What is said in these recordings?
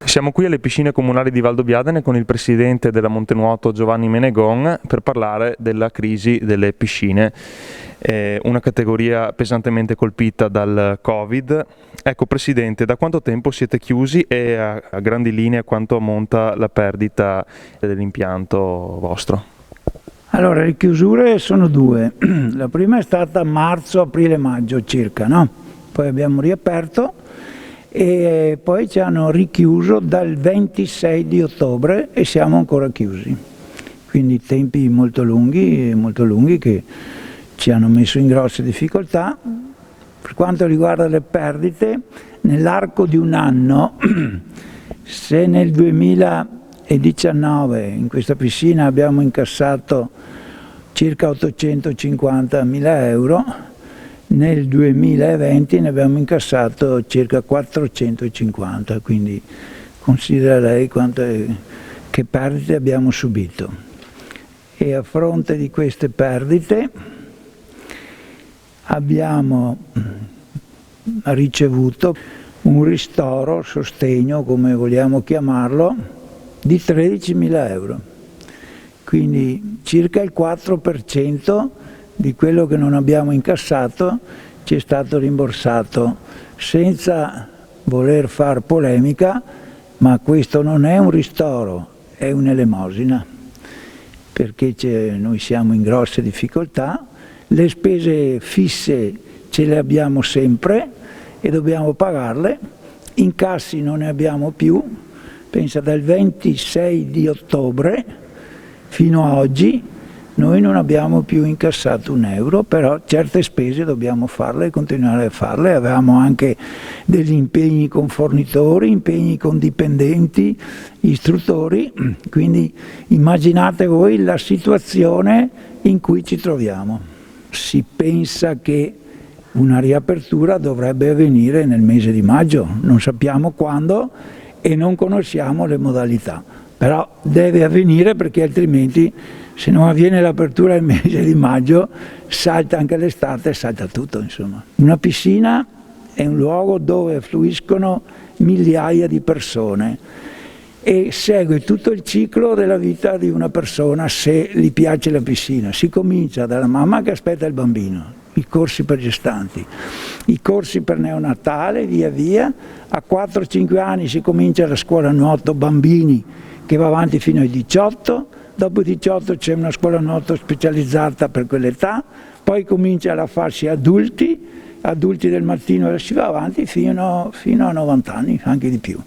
Siamo qui alle piscine comunali di Valdobbiadene con il presidente della Montenuoto Giovanni Menegon per parlare della crisi delle piscine, una categoria pesantemente colpita dal Covid. Ecco Presidente, da quanto tempo siete chiusi e a grandi linee quanto ammonta la perdita dell'impianto vostro? Allora, le chiusure sono due. La prima è stata marzo, aprile, maggio circa, no? Poi abbiamo riaperto e poi ci hanno richiuso dal 26 di ottobre e siamo ancora chiusi. Quindi tempi molto lunghi che ci hanno messo in grosse difficoltà. Per quanto riguarda le perdite, nell'arco di un anno, se nel 2019 in questa piscina abbiamo incassato circa 850.000 euro, nel 2020 ne abbiamo incassato circa 450, quindi considera lei che perdite abbiamo subito. E a fronte di queste perdite abbiamo ricevuto un ristoro, sostegno, come vogliamo chiamarlo, di 13.000 euro. Quindi circa il 4% di quello che non abbiamo incassato ci è stato rimborsato, senza voler far polemica, ma questo non è un ristoro, è un'elemosina, perché noi siamo in grosse difficoltà, le spese fisse ce le abbiamo sempre e dobbiamo pagarle, incassi non ne abbiamo più, pensa dal 26 di ottobre fino a oggi noi non abbiamo più incassato un euro, però certe spese dobbiamo farle e continuare a farle. Avevamo anche degli impegni con fornitori, impegni con dipendenti, istruttori, quindi immaginate voi la situazione in cui ci troviamo. Si pensa che una riapertura dovrebbe avvenire nel mese di maggio, non sappiamo quando e non conosciamo le modalità, però deve avvenire perché altrimenti se non avviene l'apertura nel mese di maggio salta anche l'estate, salta tutto insomma. Una piscina è un luogo dove affluiscono migliaia di persone e segue tutto il ciclo della vita di una persona se gli piace la piscina. Si comincia dalla mamma che aspetta il bambino, i corsi per gestanti, i corsi per neonatale, via via, a 4-5 anni si comincia la scuola nuoto bambini che va avanti fino ai 18, dopo i 18 c'è una scuola nuoto specializzata per quell'età, poi comincia la fascia adulti del mattino e si va avanti fino a 90 anni, anche di più.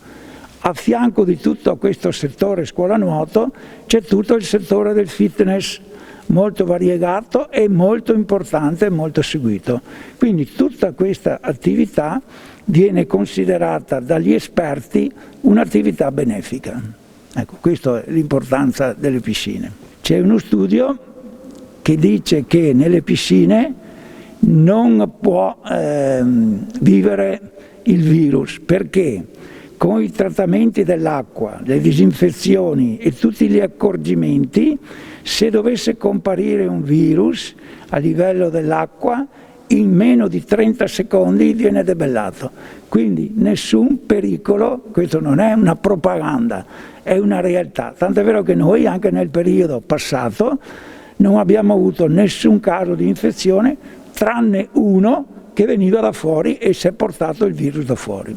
A fianco di tutto questo settore scuola nuoto c'è tutto il settore del fitness, molto variegato e molto importante e molto seguito. Quindi tutta questa attività viene considerata dagli esperti un'attività benefica. Ecco, questa è l'importanza delle piscine. C'è uno studio che dice che nelle piscine non può vivere il virus, perché con i trattamenti dell'acqua, le disinfezioni e tutti gli accorgimenti, se dovesse comparire un virus a livello dell'acqua, in meno di 30 secondi viene debellato. Quindi nessun pericolo, questo non è una propaganda, è una realtà. Tanto è vero che noi anche nel periodo passato non abbiamo avuto nessun caso di infezione, tranne uno che veniva da fuori e si è portato il virus da fuori.